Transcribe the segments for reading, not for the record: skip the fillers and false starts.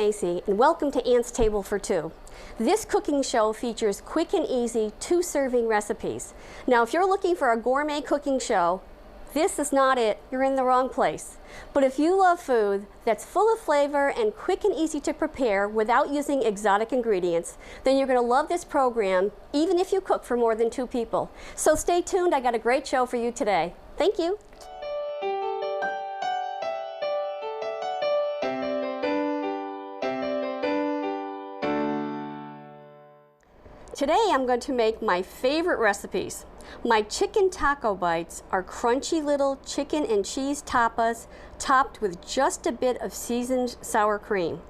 Macy, and welcome to Aunt's Table for Two. This cooking show features quick and easy two-serving recipes. Now, if you're looking for a gourmet cooking show, this is not it. You're in the wrong place. But if you love food that's full of flavor and quick and easy to prepare without using exotic ingredients, then you're going to love this program, even if you cook for more than 2 people. So stay tuned. I got a great show for you today. Thank you. Today I'm going to make my favorite recipes. My chicken taco bites are crunchy little chicken and cheese tapas topped with just a bit of seasoned sour cream.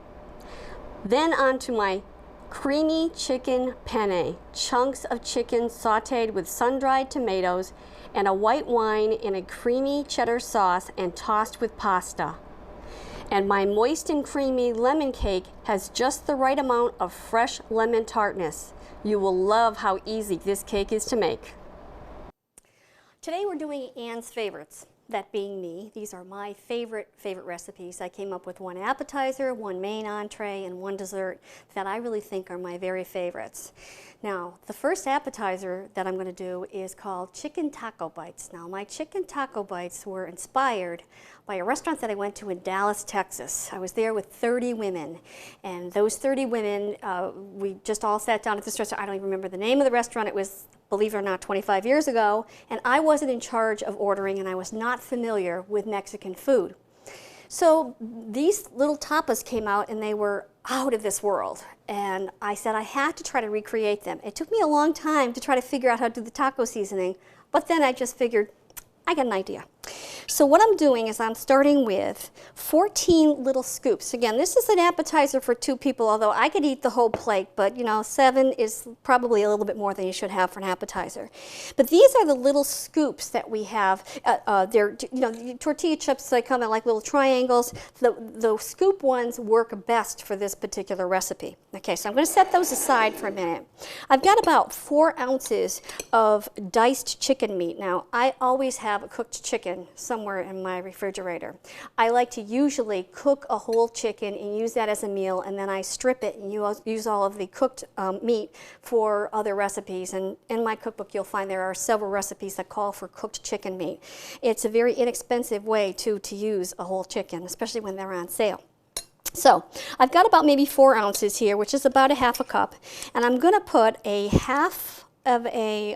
Then onto my creamy chicken penne, chunks of chicken sauteed with sun-dried tomatoes and a white wine in a creamy cheddar sauce and tossed with pasta. And my moist and creamy lemon cake has just the right amount of fresh lemon tartness. You will love how easy this cake is to make. Today we're doing Ann's favorites, that being me. These are my favorite recipes. I came up with one appetizer, one main entree, and one dessert that I really think are my very favorites. Now, the first appetizer that I'm going to do is called chicken taco bites. Now, my chicken taco bites were inspired by a restaurant that I went to in Dallas, Texas. I was there with 30 women, and those 30 women, we just all sat down at this restaurant. I don't even remember the name of the restaurant. It was, believe it or not, 25 years ago, and I wasn't in charge of ordering, and I was not familiar with Mexican food. So these little tapas came out, and they were out of this world, and I said I had to try to recreate them. It took me a long time to try to figure out how to do the taco seasoning, but then I just figured, I got an idea. So what I'm doing is I'm starting with 14 little scoops. Again, this is an appetizer for 2 people, although I could eat the whole plate, but you know, 7 is probably a little bit more than you should have for an appetizer. But these are the little scoops that we have. They're, you know, tortilla chips, they come in like little triangles. The scoop ones work best for this particular recipe. Okay, so I'm going to set those aside for a minute. I've got about 4 ounces of diced chicken meat. Now, I always have a cooked chicken somewhere in my refrigerator. I like to usually cook a whole chicken and use that as a meal, and then I strip it and use all of the cooked meat for other recipes. And in my cookbook you'll find there are several recipes that call for cooked chicken meat. It's a very inexpensive way to use a whole chicken, especially when they're on sale. So I've got about maybe 4 ounces here, which is about a half a cup, and I'm going to put a half of a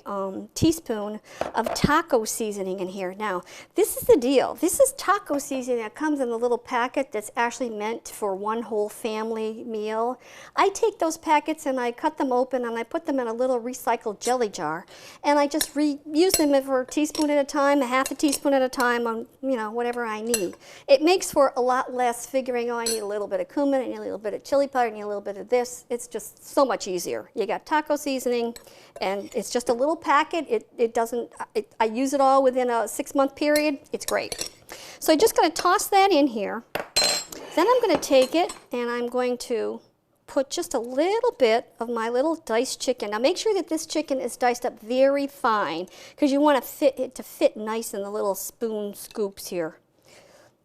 teaspoon of taco seasoning in here. Now, this is the deal. This is taco seasoning that comes in a little packet that's actually meant for one whole family meal. I take those packets and I cut them open and I put them in a little recycled jelly jar, and I just reuse them for a teaspoon at a time, a half a teaspoon at a time, on, you know, whatever I need. It makes for a lot less figuring, oh, I need a little bit of cumin, I need a little bit of chili powder, I need a little bit of this. It's just so much easier. You got taco seasoning, and it's just a little packet. I use it all within a 6-month period. It's great. So I'm just going to toss that in here. Then I'm going to take it and I'm going to put just a little bit of my little diced chicken. Now make sure that this chicken is diced up very fine, because you want it to fit nice in the little spoon scoops here.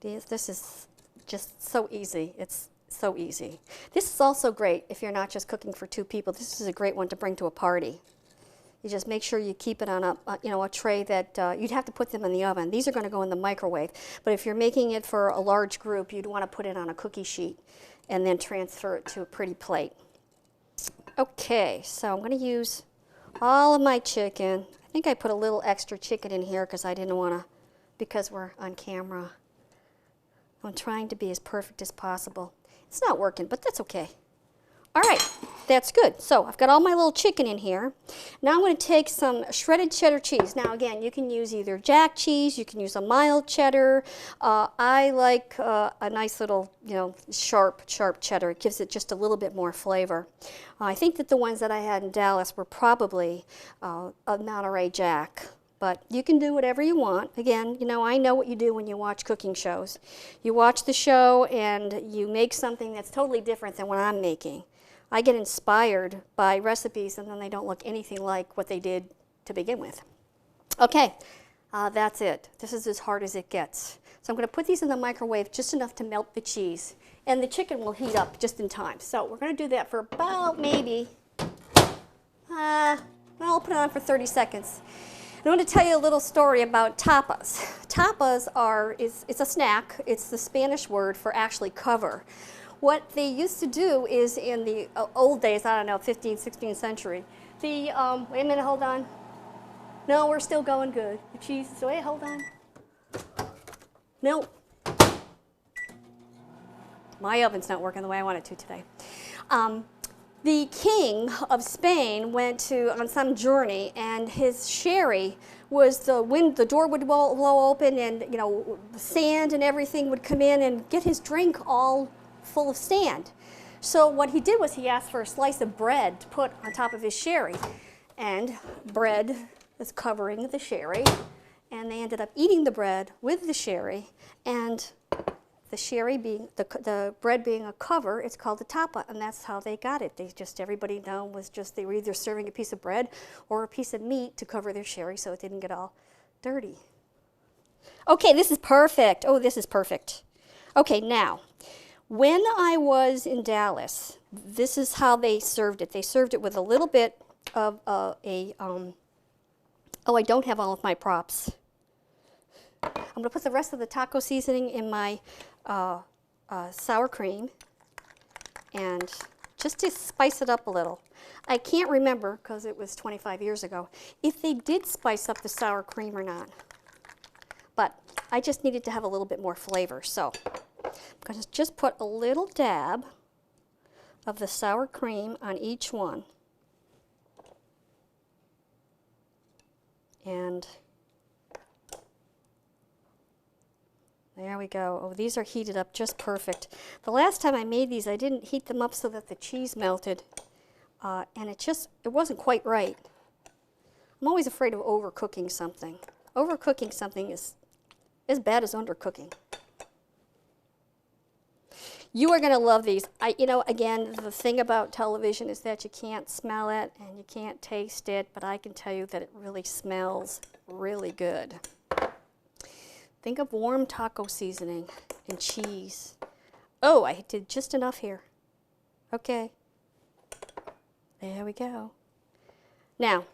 This is just so easy. It's so easy. This is also great if you're not just cooking for 2 people. This is a great one to bring to a party. You just make sure you keep it on a tray that you'd have to put them in the oven. These are going to go in the microwave, but if you're making it for a large group, you'd want to put it on a cookie sheet and then transfer it to a pretty plate. Okay, so I'm going to use all of my chicken. I think I put a little extra chicken in here because I didn't want to, because we're on camera. I'm trying to be as perfect as possible. It's not working, but that's okay. All right, that's good. So I've got all my little chicken in here. Now I'm going to take some shredded cheddar cheese. Now again, you can use either jack cheese, you can use a mild cheddar. I like a nice little, sharp cheddar. It gives it just a little bit more flavor. I think that the ones that I had in Dallas were probably a Monterey Jack. But you can do whatever you want. Again, I know what you do when you watch cooking shows. You watch the show and you make something that's totally different than what I'm making. I get inspired by recipes and then they don't look anything like what they did to begin with. Okay, that's it. This is as hard as it gets. So I'm going to put these in the microwave just enough to melt the cheese. and the chicken will heat up just in time. So we're going to do that for about maybe, I'll put it on for 30 seconds. I want to tell you a little story about tapas. Tapas it's a snack. It's the Spanish word for actually cover. What they used to do is in the old days, I don't know, 15th, 16th century, wait a minute, hold on. No, we're still going good. The cheese is, wait, hold on. No. My oven's not working the way I want it to today. The king of Spain went on some journey, and his sherry was the door would blow open, and the sand and everything would come in and get his drink all full of sand. So what he did was he asked for a slice of bread to put on top of his sherry, and bread was covering the sherry, and they ended up eating the bread with the sherry, and the sherry being the bread being a cover, it's called a tapa, and that's how they got it. Everybody they were either serving a piece of bread or a piece of meat to cover their sherry so it didn't get all dirty. Okay, this is perfect. Oh, this is perfect. Okay, now, when I was in Dallas, this is how they served it. They served it with a little bit of oh, I don't have all of my props. I'm going to put the rest of the taco seasoning in my sour cream, and just to spice it up a little. I can't remember, because it was 25 years ago, if they did spice up the sour cream or not. But I just needed to have a little bit more flavor. So I'm going to just put a little dab of the sour cream on each one. And there we go. Oh, these are heated up just perfect. The last time I made these, I didn't heat them up so that the cheese melted, and it wasn't quite right. I'm always afraid of overcooking something. Overcooking something is as bad as undercooking. You are going to love these. Again, the thing about television is that you can't smell it and you can't taste it, but I can tell you that it really smells really good. Think of warm taco seasoning and cheese. Oh, I did just enough here. Okay. There we go. Now,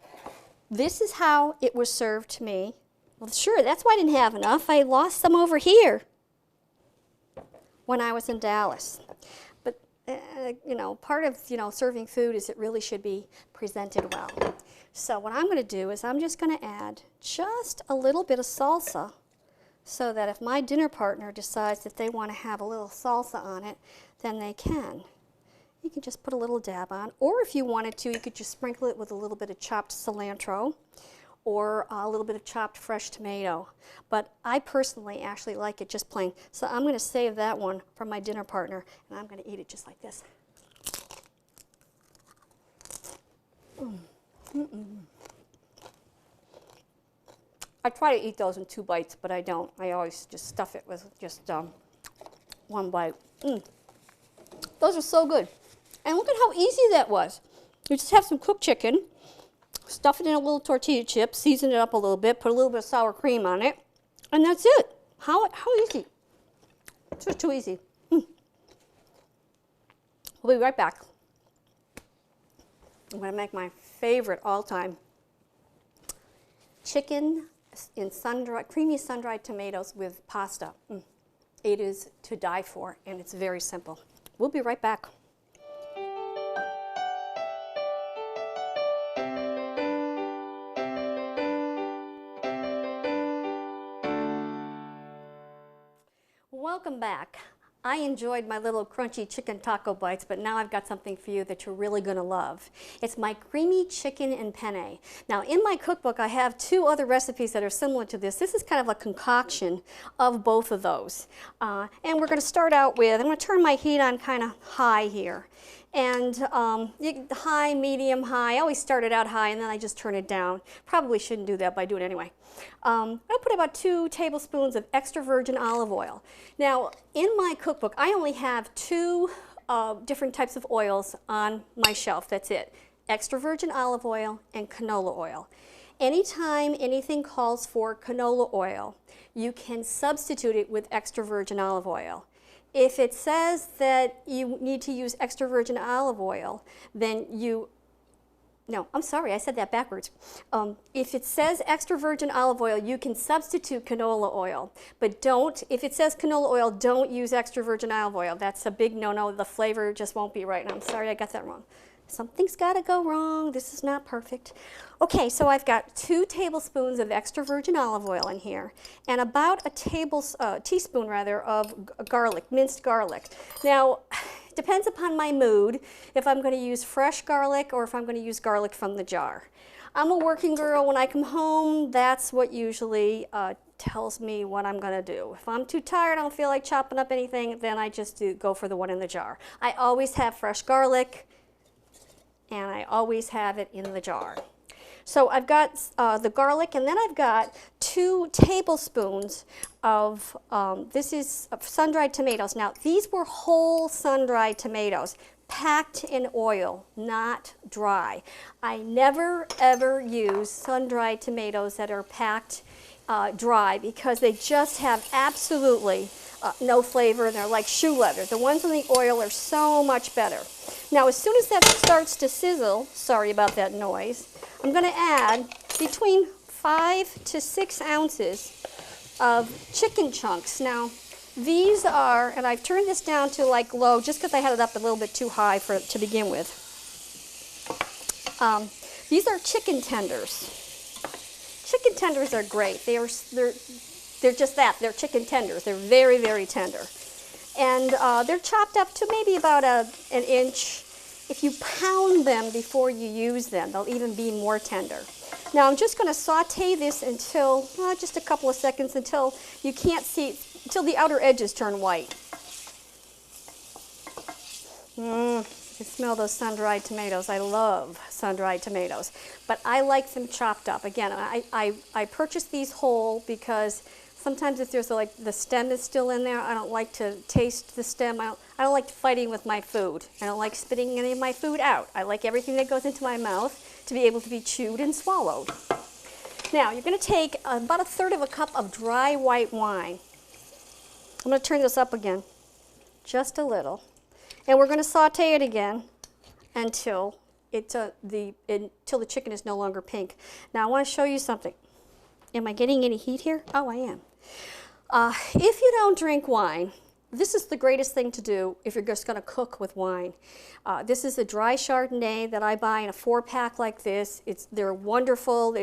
this is how it was served to me. Well, sure, that's why I didn't have enough. I lost some over here when I was in Dallas. But, part of, serving food is it really should be presented well. So what I'm going to do is I'm just going to add just a little bit of salsa, so that if my dinner partner decides that they want to have a little salsa on it, then they can. You can just put a little dab on, or if you wanted to, you could just sprinkle it with a little bit of chopped cilantro or a little bit of chopped fresh tomato. But I personally actually like it just plain. So I'm going to save that one for my dinner partner, and I'm going to eat it just like this. I try to eat those in 2 bites, but I don't. I always just stuff it with just 1 bite. Those are so good. And look at how easy that was. You just have some cooked chicken, stuff it in a little tortilla chip, season it up a little bit, put a little bit of sour cream on it, and that's it. How easy. It's just too easy. We'll be right back. I'm going to make my favorite all-time chicken in creamy sun-dried tomatoes with pasta. It is to die for, and it's very simple. We'll be right back. Welcome back. I enjoyed my little crunchy chicken taco bites, but now I've got something for you that you're really going to love. It's my creamy chicken and penne. Now, in my cookbook, I have 2 other recipes that are similar to this. This is kind of a concoction of both of those. And we're going to start out with, I'm going to turn my heat on kind of high here. And high, medium, high. I always start it out high and then I just turn it down. Probably shouldn't do that, but I do it anyway. I'll put about 2 tablespoons of extra virgin olive oil. Now, in my cookbook, I only have 2 different types of oils on my shelf. That's it. Extra virgin olive oil and canola oil. Anytime anything calls for canola oil, you can substitute it with extra virgin olive oil. If it says that you need to use extra virgin olive oil, then no, I'm sorry, I said that backwards. If it says extra virgin olive oil, you can substitute canola oil, but if it says canola oil, don't use extra virgin olive oil. That's a big no-no. The flavor just won't be right. And I'm sorry I got that wrong. Something's got to go wrong. This is not perfect. Okay, so I've got 2 tablespoons of extra virgin olive oil in here, and about a teaspoon of garlic, minced garlic. Now, it depends upon my mood if I'm going to use fresh garlic or if I'm going to use garlic from the jar. I'm a working girl. When I come home, that's what usually tells me what I'm going to do. If I'm too tired, I don't feel like chopping up anything, then I just go for the one in the jar. I always have fresh garlic, and I always have it in the jar. So I've got the garlic, and then I've got 2 tablespoons of, this is sun-dried tomatoes. Now, these were whole sun-dried tomatoes, packed in oil, not dry. I never, ever use sun-dried tomatoes that are packed dry because they just have absolutely no flavor, and they're like shoe leather. The ones in the oil are so much better. Now, as soon as that starts to sizzle, sorry about that noise, I'm going to add between 5 to 6 ounces of chicken chunks. Now, these are, and I've turned this down to like low just because I had it up a little bit too high to begin with. These are chicken tenders. Chicken tenders are great. They're just that. They're chicken tenders. They're very, very tender. And they're chopped up to maybe about an inch. If you pound them before you use them, they'll even be more tender. Now I'm just going to saute this until, just a couple of seconds, until you can't see, until the outer edges turn white. You can smell those sun-dried tomatoes. I love sun-dried tomatoes, but I like them chopped up. Again, I purchased these whole because sometimes if there's like the stem is still in there, I don't like to taste the stem. I don't like fighting with my food. I don't like spitting any of my food out. I like everything that goes into my mouth to be able to be chewed and swallowed. Now, you're going to take about 1/3 of a cup of dry white wine. I'm going to turn this up again, just a little. And we're going to saute it again until the chicken is no longer pink. Now, I want to show you something. Am I getting any heat here? Oh, I am. If you don't drink wine, this is the greatest thing to do if you're just going to cook with wine. This is a dry Chardonnay that I buy in a 4-pack like this. They're wonderful.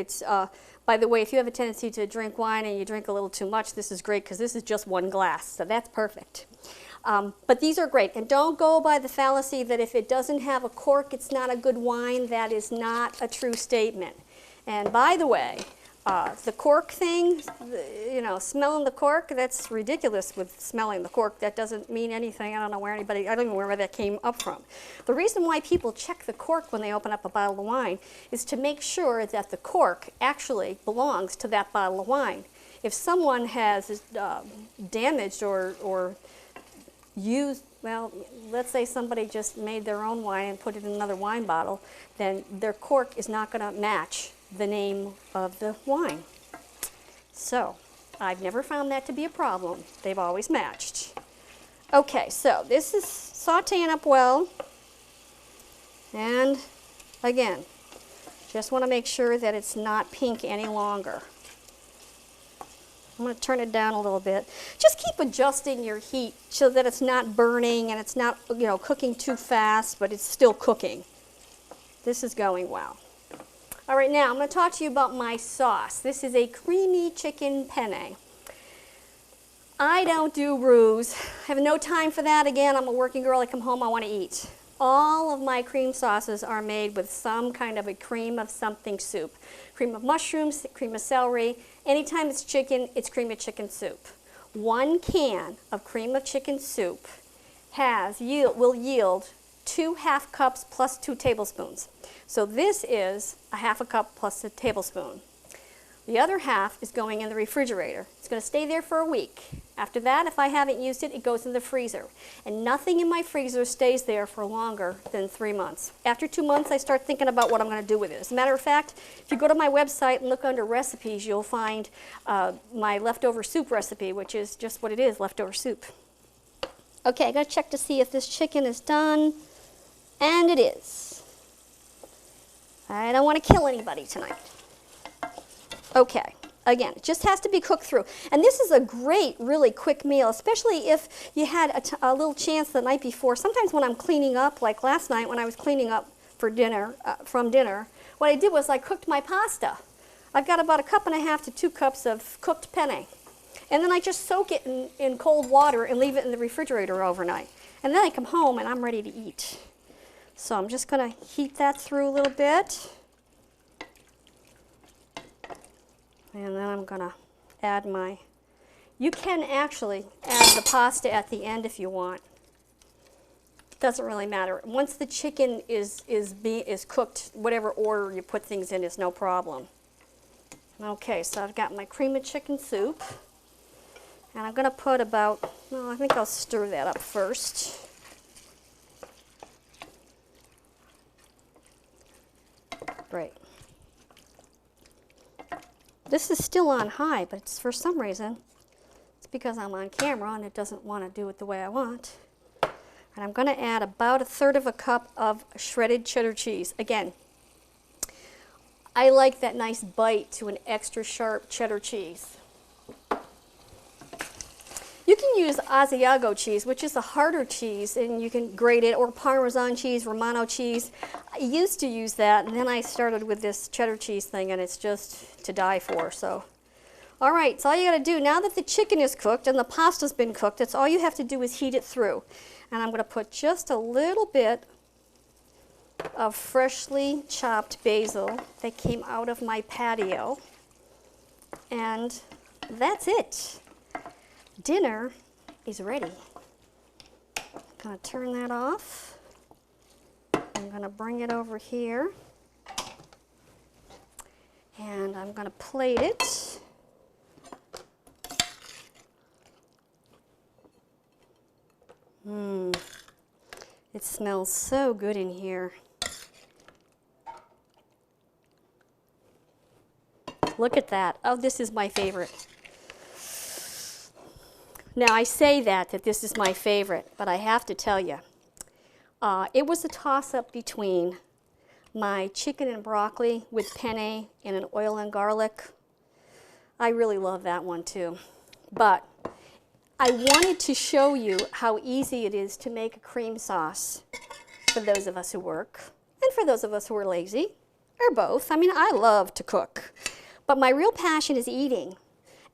By the way, if you have a tendency to drink wine and you drink a little too much, this is great because this is just 1 glass, so that's perfect. But these are great, and don't go by the fallacy that if it doesn't have a cork, it's not a good wine. That is not a true statement. And by the way, the cork thing, smelling the cork, that's ridiculous with smelling the cork. That doesn't mean anything. I don't know I don't even know where that came up from. The reason why people check the cork when they open up a bottle of wine is to make sure that the cork actually belongs to that bottle of wine. If someone has damaged or used, well, let's say somebody just made their own wine and put it in another wine bottle, then their cork is not going to match the name of the wine. So, I've never found that to be a problem. They've always matched. Okay, so this is sauteing up well. And again, just want to make sure that it's not pink any longer. I'm going to turn it down a little bit. Just keep adjusting your heat so that it's not burning and it's not, cooking too fast, but it's still cooking. This is going well. All right, now I'm going to talk to you about my sauce. This is a creamy chicken penne. I don't do roux. I have no time for that. Again, I'm a working girl. I come home, I want to eat. All of my cream sauces are made with some kind of a cream of something soup. Cream of mushrooms, cream of celery. Anytime it's chicken, it's cream of chicken soup. 1 can of cream of chicken soup will yield 2 half cups plus 2 tablespoons. So this is a 1/2 cup plus a tablespoon. The other half is going in the refrigerator. It's going to stay there for a week. After that, if I haven't used it, it goes in the freezer. And nothing in my freezer stays there for longer than 3 months. After 2 months, I start thinking about what I'm going to do with it. As a matter of fact, if you go to my website and look under recipes, you'll find my leftover soup recipe, which is just what it is, leftover soup. Okay, I gotta check to see if this chicken is done, and it is. I don't want to kill anybody tonight. Okay, again, it just has to be cooked through. And this is a great, really quick meal, especially if you had a little chance the night before. Sometimes when I'm cleaning up, like last night when I was cleaning up for dinner, from dinner, what I did was I cooked my pasta. I've got about 1.5 cups to 2 cups of cooked penne. And then I just soak it in cold water and leave it in the refrigerator overnight. And then I come home and I'm ready to eat. So I'm just going to heat that through a little bit. And then I'm going to add my, you can actually add the pasta at the end if you want. Doesn't really matter. Once the chicken is cooked, whatever order you put things in is no problem. Okay, so I've got my cream of chicken soup. And I'm going to put about, well, I think I'll stir that up first. Great. This is still on high, but it's for some reason, it's because I'm on camera and it doesn't want to do it the way I want. And I'm going to add about 1/3 cup of shredded cheddar cheese. Again, I like that nice bite to an extra sharp cheddar cheese. You can use Asiago cheese, which is a harder cheese, and you can grate it, or Parmesan cheese, Romano cheese. I used to use that, and then I started with this cheddar cheese thing, and it's just to die for. So, all right, so all you got to do, now that the chicken is cooked and the pasta's been cooked, that's all you have to do is heat it through. And I'm going to put just a little bit of freshly chopped basil that came out of my patio. And that's it. Dinner is ready. I'm going to turn that off. I'm going to bring it over here. And I'm going to plate it. It smells so good in here. Look at that. Oh, this is my favorite. Now, I say that this is my favorite, but I have to tell you, it was a toss-up between my chicken and broccoli with penne and an oil and garlic. I really love that one too. But I wanted to show you how easy it is to make a cream sauce for those of us who work and for those of us who are lazy, or both. I mean, I love to cook, but my real passion is eating.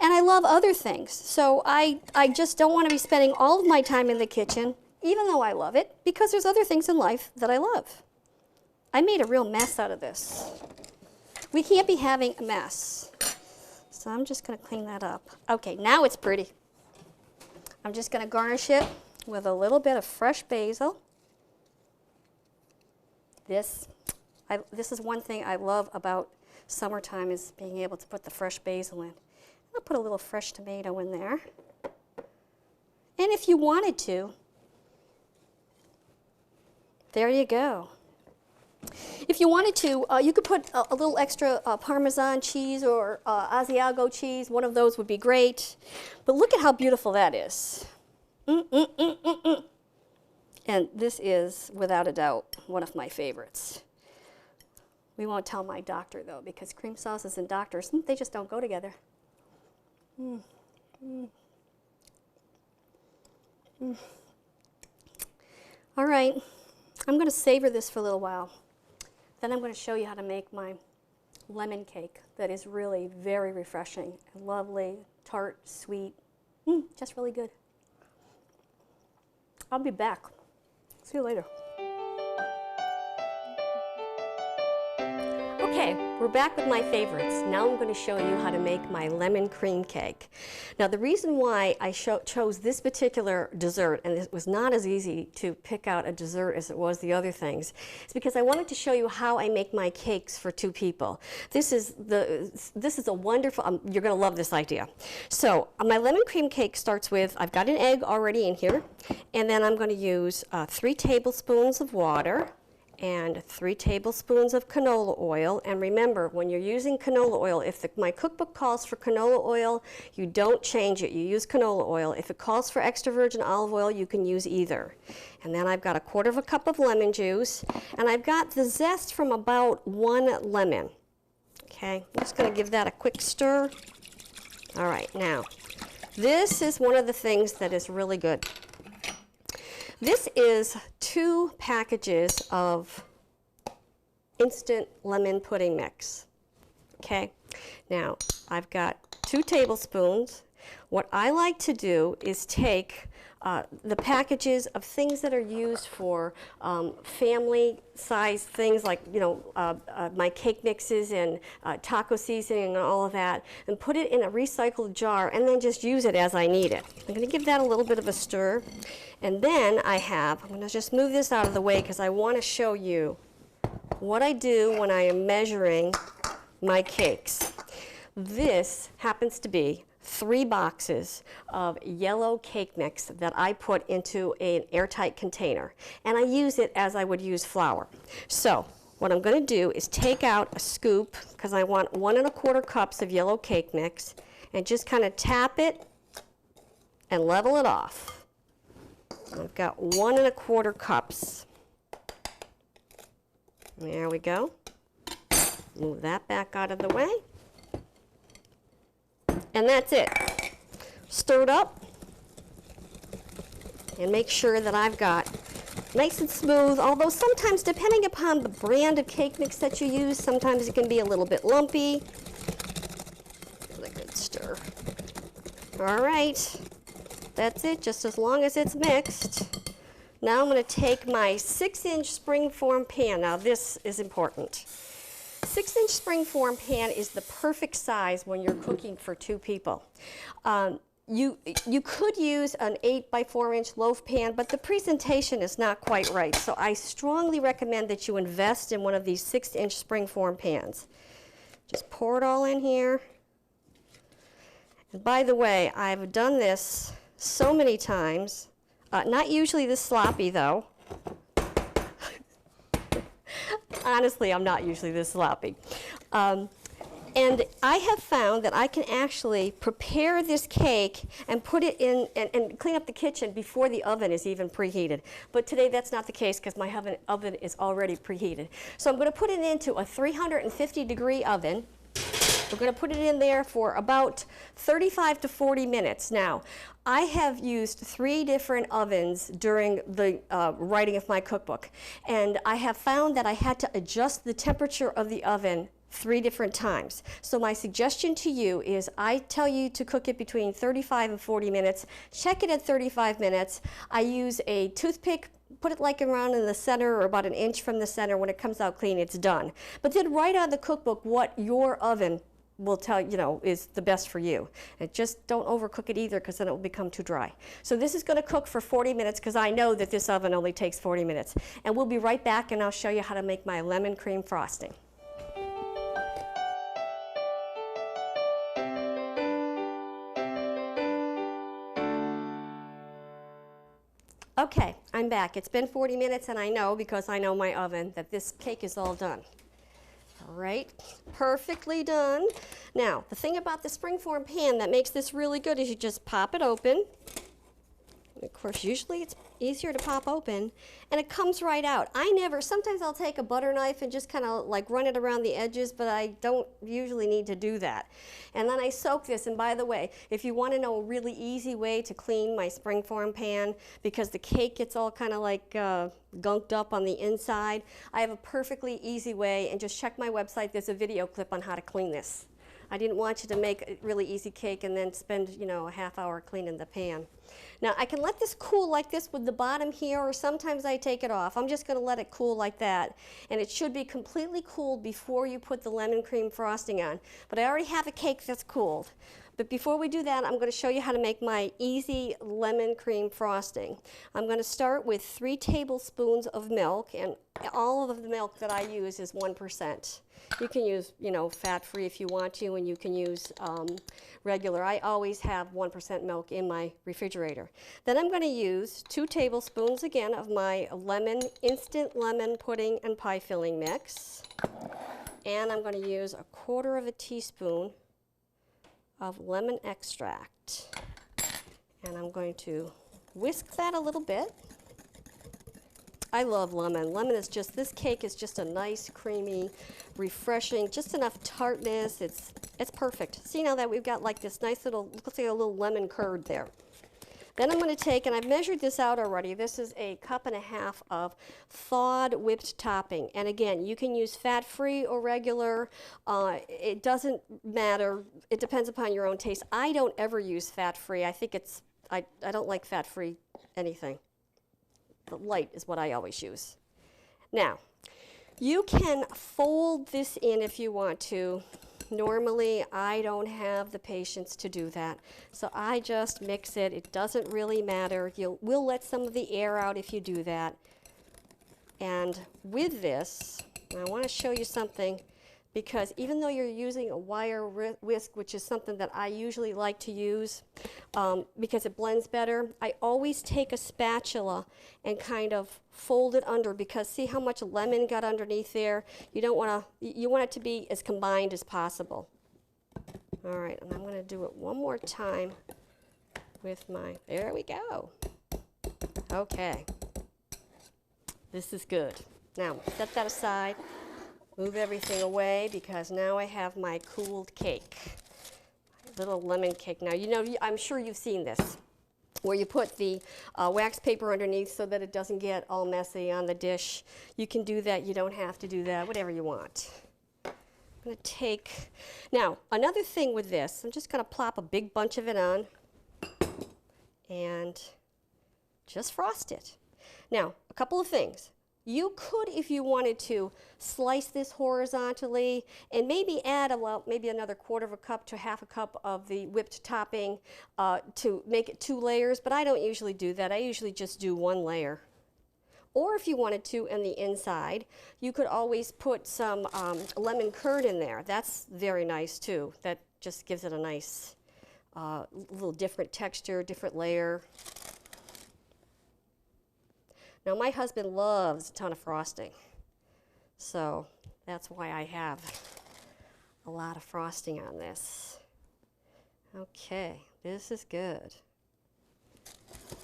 And I love other things, so I just don't want to be spending all of my time in the kitchen, even though I love it, because there's other things in life that I love. I made a real mess out of this. We can't be having a mess. So I'm just going to clean that up. Okay, now it's pretty. I'm just going to garnish it with a little bit of fresh basil. This is one thing I love about summertime, is being able to put the fresh basil in. I'll put a little fresh tomato in there. And if you wanted to, there you go. If you wanted to, you could put a little extra Parmesan cheese or Asiago cheese. One of those would be great. But look at how beautiful that is. And this is, without a doubt, one of my favorites. We won't tell my doctor, though, because cream sauces and doctors, they just don't go together. All right, I'm going to savor this for a little while. Then I'm going to show you how to make my lemon cake that is really very refreshing and lovely, tart, sweet, just really good. I'll be back. See you later. Okay, we're back with my favorites. Now I'm going to show you how to make my lemon cream cake. Now the reason why I chose this particular dessert, and it was not as easy to pick out a dessert as it was the other things, is because I wanted to show you how I make my cakes for 2 people. This is a wonderful, you're going to love this idea. So my lemon cream cake starts with, I've got an egg already in here, and then I'm going to use 3 tablespoons of water, and 3 tablespoons of canola oil. And remember, when you're using canola oil, if my cookbook calls for canola oil, you don't change it. You use canola oil. If it calls for extra virgin olive oil, you can use either. And then I've got 1/4 cup of lemon juice, and I've got the zest from about 1 lemon. Okay, I'm just going to give that a quick stir. All right, now, this is one of the things that is really good. This is 2 packages of instant lemon pudding mix. Okay, now I've got 2 tablespoons. What I like to do is take the packages of things that are used for family-sized things like, you know, my cake mixes and taco seasoning and all of that, and put it in a recycled jar and then just use it as I need it. I'm going to give that a little bit of a stir. And then I'm going to just move this out of the way because I want to show you what I do when I am measuring my cakes. This happens to be 3 boxes of yellow cake mix that I put into an airtight container, and I use it as I would use flour. So what I'm going to do is take out a scoop, because I want 1 1/4 cups of yellow cake mix, and just kind of tap it and level it off. I've got 1 1/4 cups. There we go. Move that back out of the way. And that's it. Stir it up and make sure that I've got nice and smooth, although sometimes, depending upon the brand of cake mix that you use, sometimes it can be a little bit lumpy. Give it a good stir. All right, that's it, just as long as it's mixed. Now I'm going to take my 6-inch springform pan. Now this is important. 6-inch springform pan is the perfect size when you're cooking for 2 people. You could use an 8 by 4-inch loaf pan, but the presentation is not quite right. So I strongly recommend that you invest in one of these 6-inch springform pans. Just pour it all in here. And by the way, I've done this so many times. Not usually this sloppy though. Honestly, I'm not usually this sloppy. And I have found that I can actually prepare this cake and put it in and clean up the kitchen before the oven is even preheated. But today that's not the case because my oven is already preheated. So I'm going to put it into a 350-degree oven. We're going to put it in there for about 35 to 40 minutes. Now, I have used 3 different ovens during the writing of my cookbook, and I have found that I had to adjust the temperature of the oven 3 different times. So my suggestion to you is I tell you to cook it between 35 and 40 minutes. Check it at 35 minutes. I use a toothpick, put it like around in the center or about 1 inch from the center. When it comes out clean, it's done. But then write on the cookbook what your oven will tell you is the best for you. And just don't overcook it either, because then it will become too dry. So this is going to cook for 40 minutes because I know that this oven only takes 40 minutes. And we'll be right back, and I'll show you how to make my lemon cream frosting. Okay, I'm back. It's been 40 minutes, and I know, because I know my oven, that this cake is all done. All right, perfectly done. Now, the thing about the springform pan that makes this really good is you just pop it open. And of course, usually it's easier to pop open, and it comes right out. Sometimes I'll take a butter knife and just kind of like run it around the edges, but I don't usually need to do that. And then I soak this, and by the way, if you want to know a really easy way to clean my springform pan, because the cake gets all kind of like gunked up on the inside, I have a perfectly easy way, and just check my website, there's a video clip on how to clean this. I didn't want you to make a really easy cake and then spend, a half hour cleaning the pan. Now, I can let this cool like this with the bottom here, or sometimes I take it off. I'm just going to let it cool like that. And it should be completely cooled before you put the lemon cream frosting on. But I already have a cake that's cooled. But before we do that, I'm going to show you how to make my easy lemon cream frosting. I'm going to start with 3 tablespoons of milk, and all of the milk that I use is 1%. You can use, you know, fat-free if you want to, and you can use regular. I always have 1% milk in my refrigerator. Then I'm going to use 2 tablespoons again of my instant lemon pudding and pie filling mix. And I'm going to use 1/4 teaspoon of lemon extract. And I'm going to whisk that a little bit. I love lemon. Lemon is just, this cake is just a nice, creamy, refreshing, just enough tartness. It's perfect. See now that we've got like this nice little, looks like a little lemon curd there. Then I'm going to take, and I've measured this out already, this is 1.5 cups of thawed whipped topping. And again, you can use fat-free or regular. It doesn't matter. It depends upon your own taste. I don't ever use fat-free. I think it's, I don't like fat-free anything. The light is what I always use. Now, you can fold this in if you want to. Normally, I don't have the patience to do that, so I just mix it. It doesn't really matter. We'll let some of the air out if you do that. And with this, I want to show you something, because even though you're using a wire whisk, which is something that I usually like to use because it blends better, I always take a spatula and kind of fold it under, because see how much lemon got underneath there? You don't want to, you want it to be as combined as possible. All right, and I'm going to do it one more time with my, there we go. Okay, this is good. Now, set that aside. Move everything away, because now I have my cooled cake, my little lemon cake. Now, you know, I'm sure you've seen this, where you put the wax paper underneath so that it doesn't get all messy on the dish. You can do that. You don't have to do that, whatever you want. I'm going to take, now, another thing with this, I'm just going to plop a big bunch of it on and just frost it. Now, a couple of things. You could, if you wanted to, slice this horizontally and maybe add maybe another 1/4 cup to 1/2 cup of the whipped topping to make it 2 layers, but I don't usually do that. I usually just do 1 layer. Or if you wanted to, in the inside, you could always put some lemon curd in there. That's very nice too. That just gives it a nice little different texture, different layer. Now, my husband loves a ton of frosting, so that's why I have a lot of frosting on this. Okay, this is good.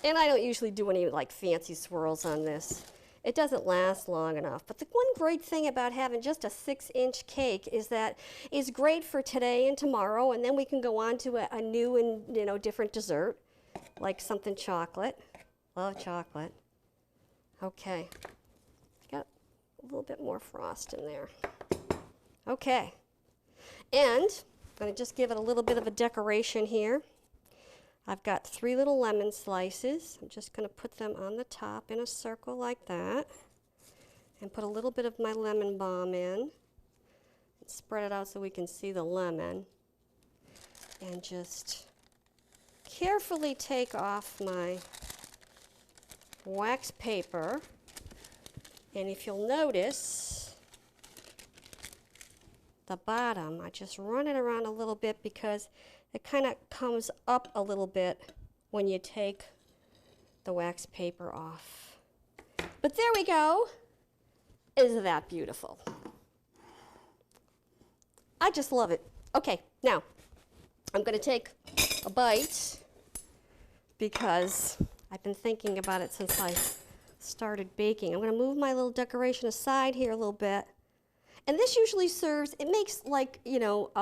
And I don't usually do any like fancy swirls on this. It doesn't last long enough. But the one great thing about having just a 6-inch cake is that it's great for today and tomorrow, and then we can go on to a new and, you know, different dessert, like something chocolate. Love chocolate. Okay, got a little bit more frost in there. Okay, and I'm going to just give it a little bit of a decoration here. I've got 3 little lemon slices. I'm just going to put them on the top in a circle like that, and put a little bit of my lemon balm in, and spread it out so we can see the lemon, and just carefully take off my wax paper. And if you'll notice the bottom, I just run it around a little bit, because it kind of comes up a little bit when you take the wax paper off. But there we go. Isn't that beautiful? I just love it. Okay, now I'm going to take a bite, because I've been thinking about it since I started baking. I'm going to move my little decoration aside here a little bit. And this usually serves, it makes like, you know,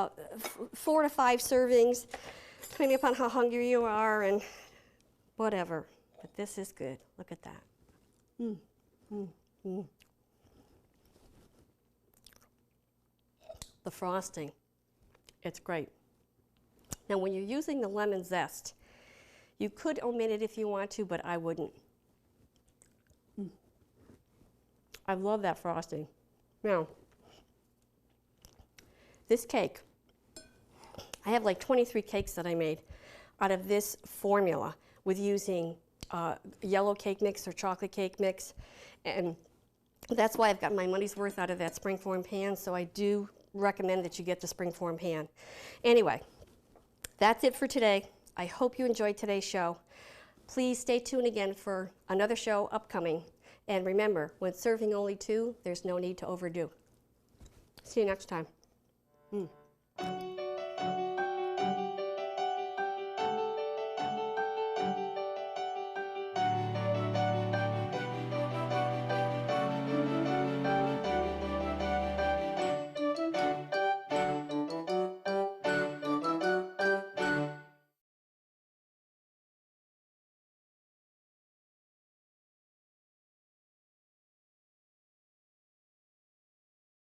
4 to 5 servings, depending upon how hungry you are and whatever. But this is good. Look at that. Mm, mm, mm. The frosting, it's great. Now, when you're using the lemon zest, you could omit it if you want to, but I wouldn't. I love that frosting. Now, this cake I have like 23 cakes that I made out of this formula with using yellow cake mix or chocolate cake mix. And that's why I've got my money's worth out of that springform pan, so I do recommend that you get the springform pan. Anyway, that's it for today. I hope you enjoyed today's show. Please stay tuned again for another show upcoming. And remember, when serving only 2, there's no need to overdo. See you next time.